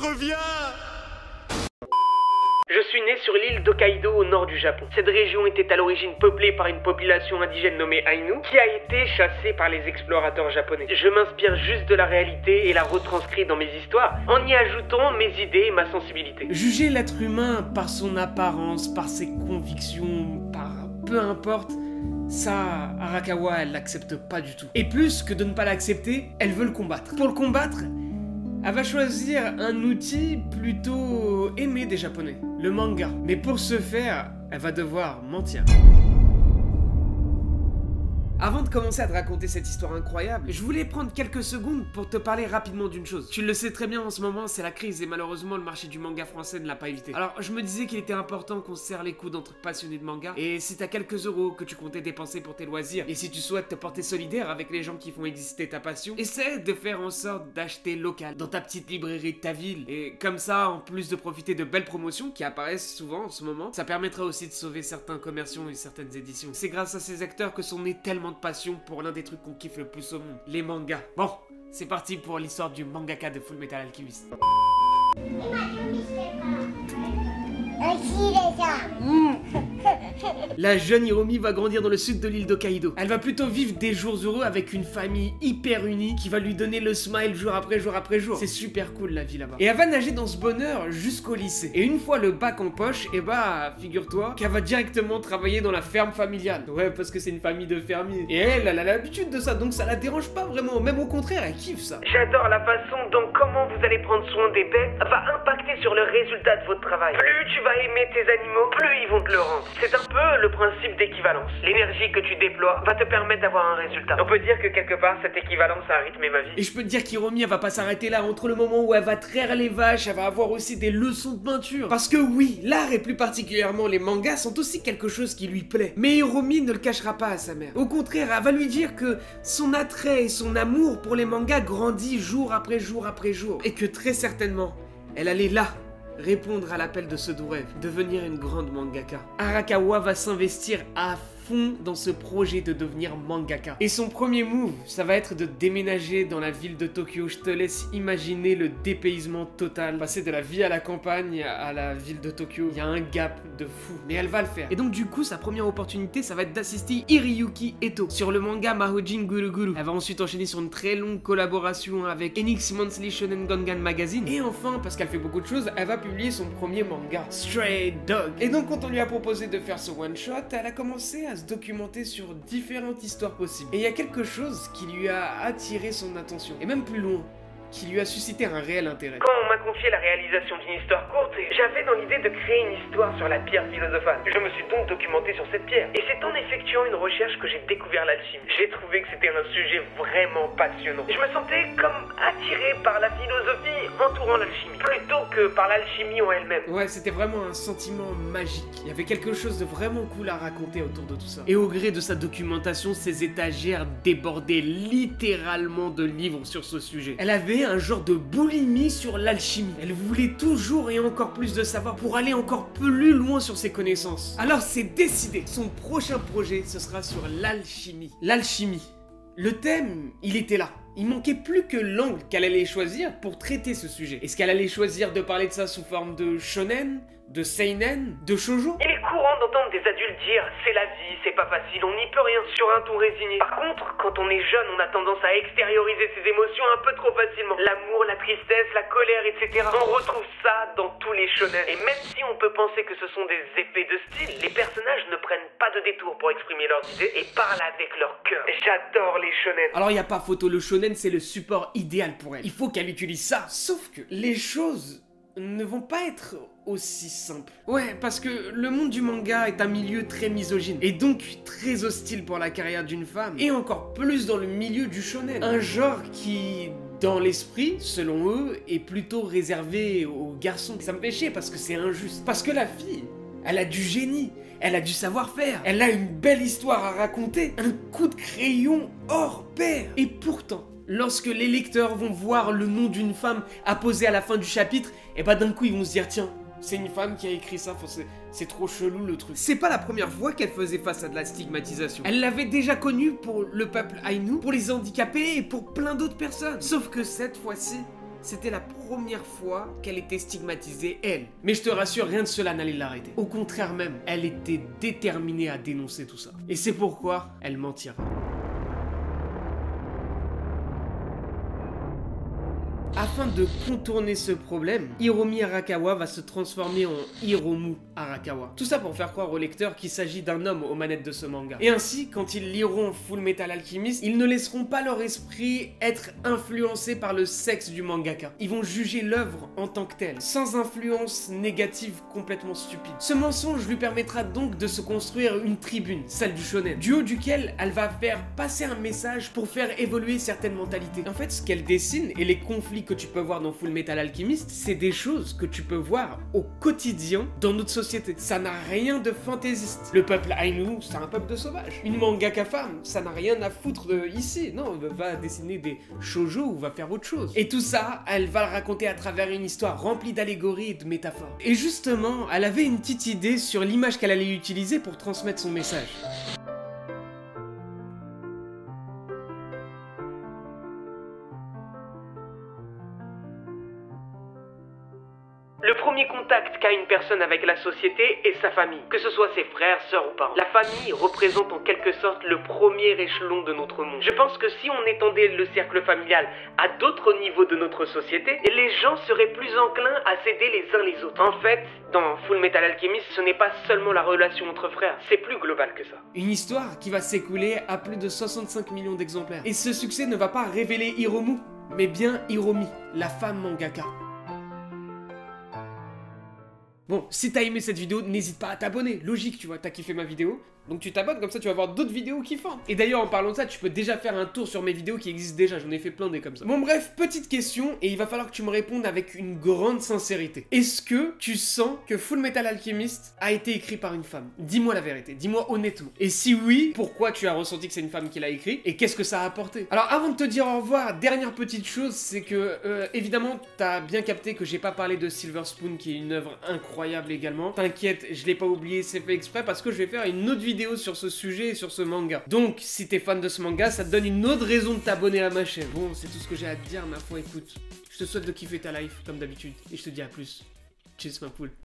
reviens! Je suis né sur l'île d'Hokkaido au nord du Japon. Cette région était à l'origine peuplée par une population indigène nommée Ainu, qui a été chassée par les explorateurs japonais. Je m'inspire juste de la réalité et la retranscris dans mes histoires, en y ajoutant mes idées et ma sensibilité. Juger l'être humain par son apparence, par ses convictions, par peu importe, ça, Arakawa, elle l'accepte pas du tout. Et plus que de ne pas l'accepter, elle veut le combattre. Pour le combattre, elle va choisir un outil plutôt aimé des Japonais, le manga. Mais pour ce faire, elle va devoir mentir. Avant de commencer à te raconter cette histoire incroyable, je voulais prendre quelques secondes pour te parler rapidement d'une chose. Tu le sais très bien, en ce moment, c'est la crise et malheureusement, le marché du manga français ne l'a pas évité. Alors, je me disais qu'il était important qu'on se serre les coudes entre passionnés de manga. Et si t'as quelques euros que tu comptais dépenser pour tes loisirs, et si tu souhaites te porter solidaire avec les gens qui font exister ta passion, essaie de faire en sorte d'acheter local, dans ta petite librairie de ta ville. Et comme ça, en plus de profiter de belles promotions qui apparaissent souvent en ce moment, ça permettra aussi de sauver certains commerciants et certaines éditions. C'est grâce à ces acteurs que sont nés tellement de passion pour l'un des trucs qu'on kiffe le plus au monde, les mangas. Bon, c'est parti pour l'histoire du mangaka de Fullmetal Alchemist. La jeune Hiromi va grandir dans le sud de l'île d'Hokkaido. Elle va plutôt vivre des jours heureux avec une famille hyper unie qui va lui donner le smile jour après jour après jour. C'est super cool la vie là-bas. Et elle va nager dans ce bonheur jusqu'au lycée. Et une fois le bac en poche, et bah figure-toi qu'elle va directement travailler dans la ferme familiale. Ouais, parce que c'est une famille de fermiers. Et elle a l'habitude de ça, donc ça la dérange pas vraiment. Même au contraire, elle kiffe ça. J'adore la façon dont comment vous allez prendre soin des bêtes va impacter sur le résultat de votre travail. Plus tu vas aimer tes animaux, plus ils vont te le rendre. C'est un peu le principe d'équivalence. L'énergie que tu déploies va te permettre d'avoir un résultat. On peut dire que quelque part, cette équivalence a rythmé ma vie. Et je peux te dire qu'Hiromi, elle va pas s'arrêter là. Entre le moment où elle va traire les vaches, elle va avoir aussi des leçons de peinture. Parce que oui, l'art et plus particulièrement les mangas sont aussi quelque chose qui lui plaît. Mais Hiromi ne le cachera pas à sa mère. Au contraire, elle va lui dire que son attrait et son amour pour les mangas grandit jour après jour après jour. Et que très certainement, elle allait là répondre à l'appel de ce doux rêve, devenir une grande mangaka. Arakawa va s'investir à fond dans ce projet de devenir mangaka. Et son premier move, ça va être de déménager dans la ville de Tokyo. Je te laisse imaginer le dépaysement total. Passer de la vie à la campagne à la ville de Tokyo, il y a un gap de fou. Mais elle va le faire. Et donc du coup, sa première opportunité, ça va être d'assister Hiroyuki Eto sur le manga Mahojin Guru Guru. Elle va ensuite enchaîner sur une très longue collaboration avec Enix Monthly Shonen Gangan Magazine. Et enfin, parce qu'elle fait beaucoup de choses, elle va publier son premier manga, Stray Dog. Et donc quand on lui a proposé de faire ce one-shot, elle a commencé à se documenter sur différentes histoires possibles. Et il y a quelque chose qui lui a attiré son attention, et même plus loin, qui lui a suscité un réel intérêt. Quand on m'a confié la réalisation d'une histoire courte, j'avais dans l'idée de créer une histoire sur la pierre philosophale. Je me suis donc documenté sur cette pierre. Et c'est en effectuant une recherche que j'ai découvert l'alchimie. J'ai trouvé que c'était un sujet vraiment passionnant. Je me sentais comme attiré par la philosophie entourant l'alchimie, plutôt que par l'alchimie en elle-même. Ouais, c'était vraiment un sentiment magique. Il y avait quelque chose de vraiment cool à raconter autour de tout ça. Et au gré de sa documentation, ses étagères débordaient littéralement de livres sur ce sujet. Elle avait un genre de boulimie sur l'alchimie. Elle voulait toujours et encore plus de savoir pour aller encore plus loin sur ses connaissances. Alors c'est décidé. Son prochain projet, ce sera sur l'alchimie. L'alchimie. Le thème, il était là. Il manquait plus que l'angle qu'elle allait choisir pour traiter ce sujet. Est-ce qu'elle allait choisir de parler de ça sous forme de shonen, de seinen, de shoujo? Il est courant d'entendre des adultes dire « c'est la vie, c'est pas facile, on n'y peut rien » sur un ton résigné. Par contre, quand on est jeune, on a tendance à extérioriser ses émotions un peu trop facilement. L'amour, la tristesse, la colère, etc. On retrouve ça dans tous les shonen. Et même si on peut penser que ce sont des effets de style, les personnages ne prennent pas de détour pour exprimer leurs idées et parlent avec leur cœur. J'adore les shonen. Alors y a pas photo, le shonen c'est le support idéal pour elle. Il faut qu'elle utilise ça. Sauf que les choses ne vont pas être aussi simples. Ouais, parce que le monde du manga est un milieu très misogyne et donc très hostile pour la carrière d'une femme, et encore plus dans le milieu du shonen. Un genre qui, dans l'esprit, selon eux, est plutôt réservé aux garçons. Ça me fait chier parce que c'est injuste. Parce que la fille, elle a du génie, elle a du savoir-faire, elle a une belle histoire à raconter, un coup de crayon hors pair. Et pourtant, lorsque les lecteurs vont voir le nom d'une femme apposé à la fin du chapitre, et bah d'un coup ils vont se dire tiens, c'est une femme qui a écrit ça, c'est trop chelou le truc. C'est pas la première fois qu'elle faisait face à de la stigmatisation. Elle l'avait déjà connue pour le peuple Ainu, pour les handicapés et pour plein d'autres personnes. Sauf que cette fois-ci, c'était la première fois qu'elle était stigmatisée, elle. Mais je te rassure, rien de cela n'allait l'arrêter. Au contraire même, elle était déterminée à dénoncer tout ça. Et c'est pourquoi elle mentira. Afin de contourner ce problème, Hiromi Arakawa va se transformer en Hiromu Arakawa. Tout ça pour faire croire au lecteur qu'il s'agit d'un homme aux manettes de ce manga. Et ainsi, quand ils liront Full Metal Alchemist, ils ne laisseront pas leur esprit être influencé par le sexe du mangaka. Ils vont juger l'œuvre en tant que telle, sans influence négative complètement stupide. Ce mensonge lui permettra donc de se construire une tribune, celle du shonen, du haut duquel elle va faire passer un message pour faire évoluer certaines mentalités. En fait, ce qu'elle dessine et les conflits que tu peux voir dans Full Metal Alchemist, c'est des choses que tu peux voir au quotidien dans notre société. Ça n'a rien de fantaisiste. Le peuple Ainu, c'est un peuple de sauvages. Une mangaka femme, ça n'a rien à foutre de ici. Non, va dessiner des shoujo ou va faire autre chose. Et tout ça, elle va le raconter à travers une histoire remplie d'allégories et de métaphores. Et justement, elle avait une petite idée sur l'image qu'elle allait utiliser pour transmettre son message. Le premier contact qu'a une personne avec la société est sa famille, que ce soit ses frères, sœurs ou parents. La famille représente en quelque sorte le premier échelon de notre monde. Je pense que si on étendait le cercle familial à d'autres niveaux de notre société, les gens seraient plus enclins à s'aider les uns les autres. En fait, dans Full Metal Alchemist, ce n'est pas seulement la relation entre frères, c'est plus global que ça. Une histoire qui va s'écouler à plus de 65 millions d'exemplaires. Et ce succès ne va pas révéler Hiromu, mais bien Hiromi, la femme mangaka. Bon, si t'as aimé cette vidéo, n'hésite pas à t'abonner. Logique, tu vois, t'as kiffé ma vidéo. Donc tu t'abonnes, comme ça tu vas voir d'autres vidéos kiffantes. Et d'ailleurs, en parlant de ça, tu peux déjà faire un tour sur mes vidéos qui existent déjà. J'en ai fait plein des comme ça. Bon bref, petite question, et il va falloir que tu me répondes avec une grande sincérité. Est-ce que tu sens que Full Metal Alchemist a été écrit par une femme? Dis-moi la vérité, dis-moi honnêtement. Et si oui, pourquoi tu as ressenti que c'est une femme qui l'a écrit? Et qu'est-ce que ça a apporté? Alors avant de te dire au revoir, dernière petite chose, c'est que évidemment, t'as bien capté que j'ai pas parlé de Silver Spoon, qui est une œuvre incroyable également. T'inquiète, je l'ai pas oublié, c'est fait exprès parce que je vais faire une autre vidéo sur ce sujet et sur ce manga. Donc, si t'es fan de ce manga, ça te donne une autre raison de t'abonner à ma chaîne. Bon, c'est tout ce que j'ai à te dire, ma foi, écoute. Je te souhaite de kiffer ta life, comme d'habitude, et je te dis à plus. Tchuss, ma poule.